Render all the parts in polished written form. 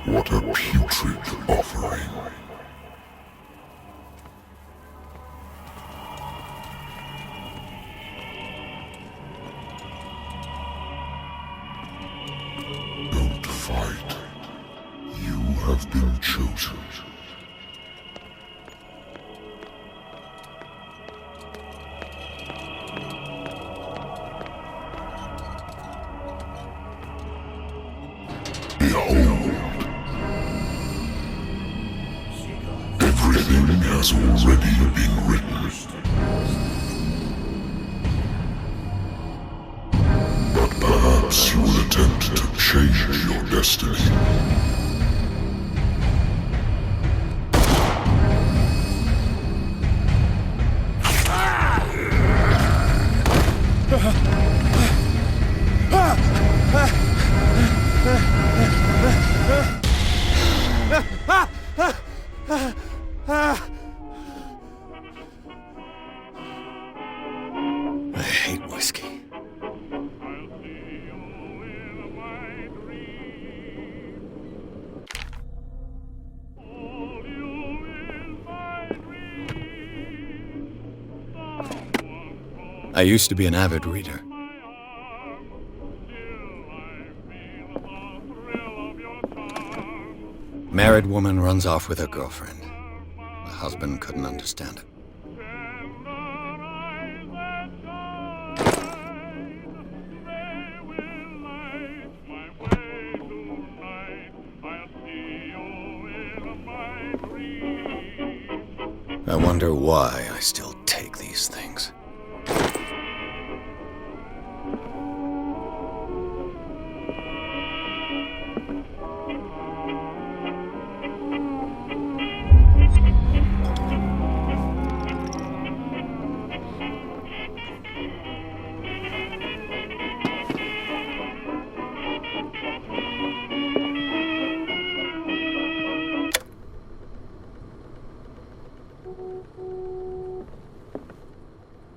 What a putrid offering. Don't fight. You have been chosen. Behold. Everything has already been written. But perhaps you will attempt to change your destiny. I hate whiskey. I used to be an avid reader. Married woman runs off with her girlfriend. The husband couldn't understand it. I wonder why I still take these things.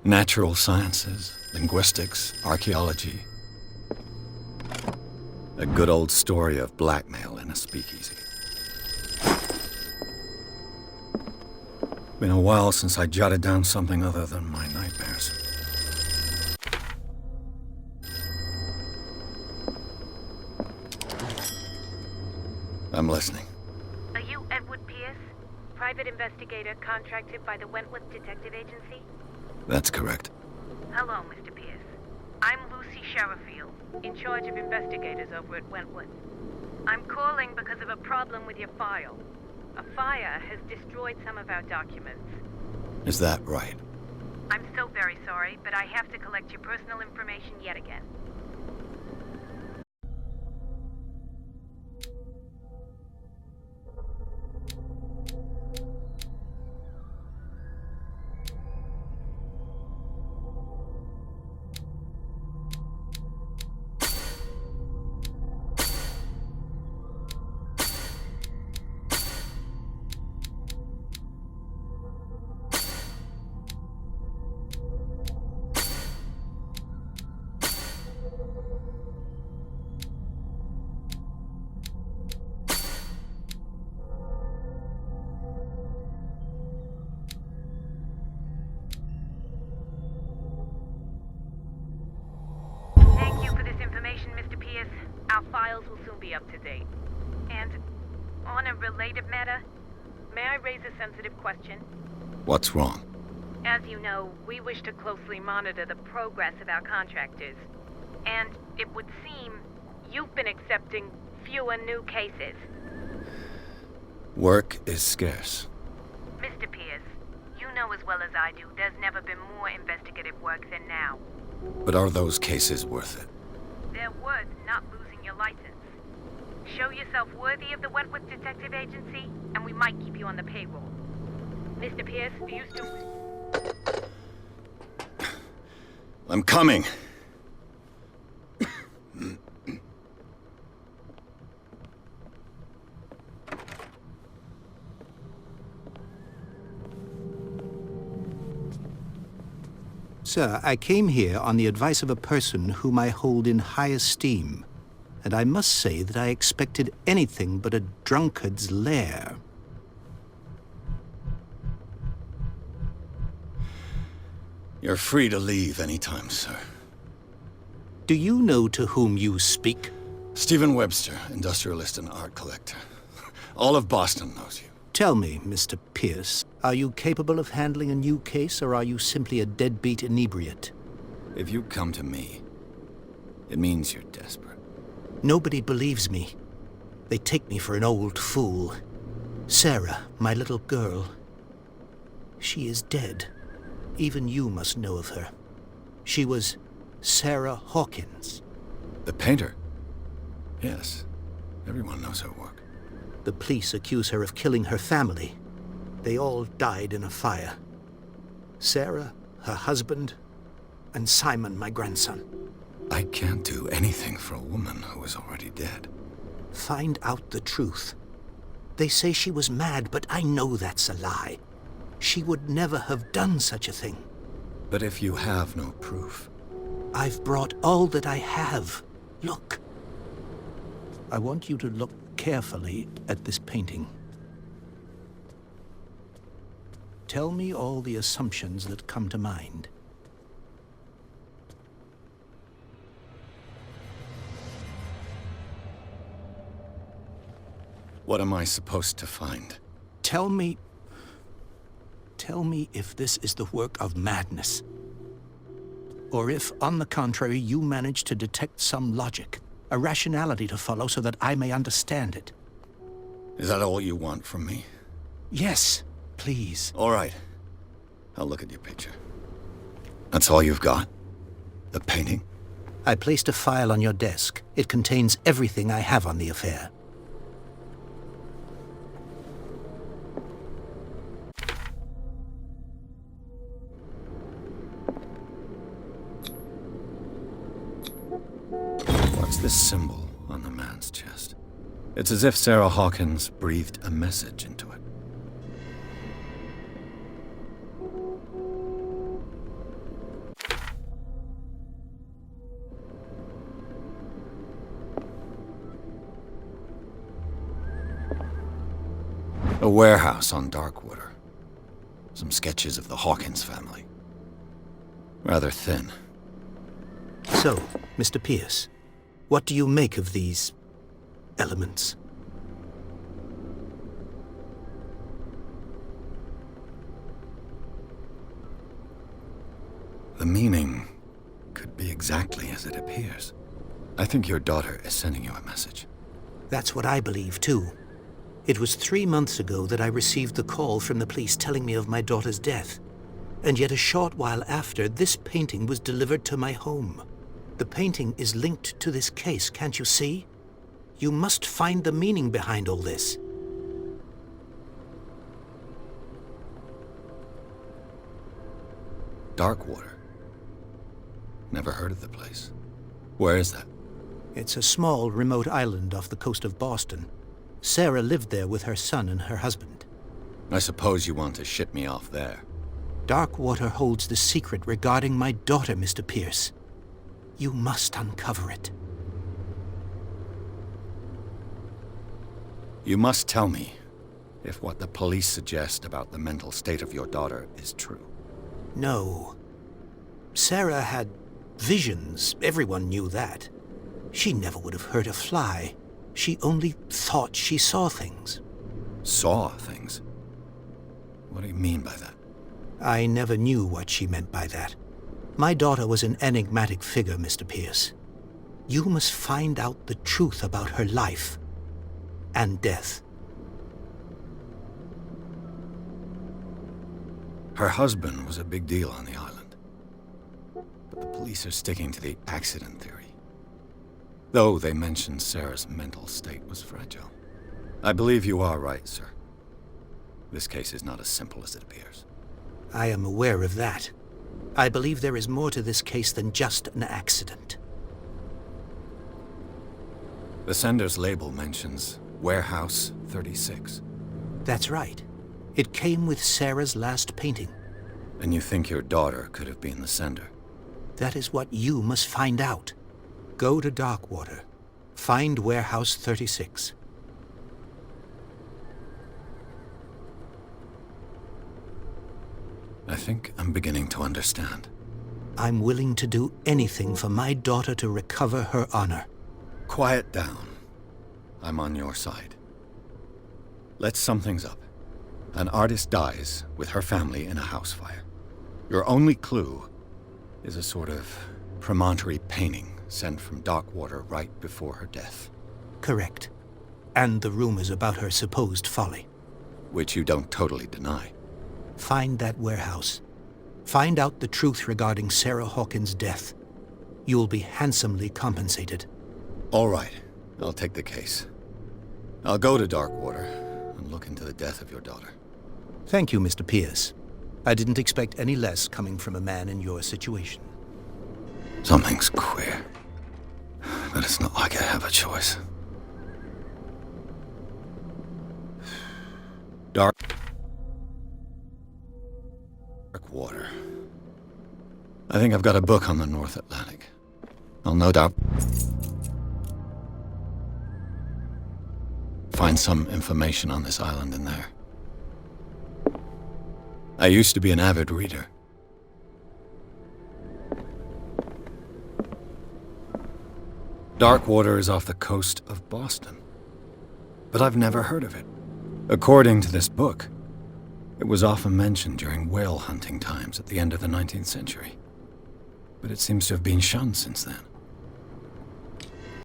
Natural sciences, linguistics, archaeology. A good old story of blackmail in a speakeasy. Been a while since I jotted down something other than my nightmares. I'm listening. Are you Edward Pierce, private investigator contracted by the Wentworth Detective Agency? That's correct. Hello, Mr. Pierce. I'm Lucy Sherifield, in charge of investigators over at Wentworth. I'm calling because of a problem with your file. A fire has destroyed some of our documents. Is that right? I'm so very sorry, but I have to collect your personal information yet again. Mr. Pierce, our files will soon be up to date. And on a related matter, may I raise a sensitive question? What's wrong? As you know, we wish to closely monitor the progress of our contractors. And it would seem you've been accepting fewer new cases. Work is scarce. Mr. Pierce, you know as well as I do, there's never been more investigative work than now. But are those cases worth it? They're worth not losing your license. Show yourself worthy of the Wentworth Detective Agency, and we might keep you on the payroll. Mr. Pierce, do you still... I'm coming. Sir, I came here on the advice of a person whom I hold in high esteem. and I must say that I expected anything but a drunkard's lair. You're free to leave anytime, sir. Do you know to whom you speak? Stephen Webster, industrialist and art collector. All of Boston knows you. Tell me, Mr. Pierce, are you capable of handling a new case, or are you simply a deadbeat inebriate? If you come to me, it means you're desperate. Nobody believes me. They take me for an old fool. Sarah, my little girl, she is dead. Even you must know of her. She was Sarah Hawkins. The painter? Yes. Everyone knows her work. The police accuse her of killing her family. They all died in a fire. Sarah, her husband, and Simon, my grandson. I can't do anything for a woman who is already dead. Find out the truth. They say she was mad, but I know that's a lie. She would never have done such a thing. But if you have no proof... I've brought all that I have. Look. I want you to look carefully at this painting. Tell me all the assumptions that come to mind. What am I supposed to find? Tell me if this is the work of madness. Or if, on the contrary, you manage to detect some logic, a rationality to follow so that I may understand it. Is that all you want from me? Yes, please. All right. I'll look at your picture. That's all you've got? The painting? I placed a file on your desk. It contains everything I have on the affair. What's this symbol on the man's chest? It's as if Sarah Hawkins breathed a message into it. A warehouse on Darkwater. Some sketches of the Hawkins family. Rather thin. So, Mr. Pierce, what do you make of these elements? The meaning could be exactly as it appears. I think your daughter is sending you a message. That's what I believe, too. It was 3 months ago that I received the call from the police telling me of my daughter's death. And yet a short while after, this painting was delivered to my home. The painting is linked to this case, can't you see? You must find the meaning behind all this. Darkwater. Never heard of the place. Where is that? It's a small, remote island off the coast of Boston. Sarah lived there with her son and her husband. I suppose you want to ship me off there. Darkwater holds the secret regarding my daughter, Mr. Pierce. You must uncover it. You must tell me if what the police suggest about the mental state of your daughter is true. No. Sarah had visions. Everyone knew that. She never would have hurt a fly. She only thought she saw things. Saw things? What do you mean by that? I never knew what she meant by that. My daughter was an enigmatic figure, Mr. Pierce. You must find out the truth about her life and death. Her husband was a big deal on the island. But the police are sticking to the accident theory. Though they mentioned Sarah's mental state was fragile. I believe you are right, sir. This case is not as simple as it appears. I am aware of that. I believe there is more to this case than just an accident. The sender's label mentions Warehouse 36. That's right. It came with Sarah's last painting. And you think your daughter could have been the sender? That is what you must find out. Go to Darkwater. Find Warehouse 36. I think I'm beginning to understand. I'm willing to do anything for my daughter to recover her honor. Quiet down. I'm on your side. Let's sum things up. An artist dies with her family in a house fire. Your only clue is a sort of promontory painting sent from Darkwater right before her death. Correct. And the rumors about her supposed folly. Which you don't totally deny. Find that warehouse. Find out the truth regarding Sarah Hawkins' death. You'll be handsomely compensated. All right. I'll take the case. I'll go to Darkwater and look into the death of your daughter. Thank you, Mr. Pierce. I didn't expect any less coming from a man in your situation. Something's queer. But it's not like I have a choice. Darkwater. I think I've got a book on the North Atlantic. I'll no doubt find some information on this island in there. I used to be an avid reader. Darkwater is off the coast of Boston. But I've never heard of it. According to this book, it was often mentioned during whale hunting times at the end of the 19th century. But it seems to have been shunned since then.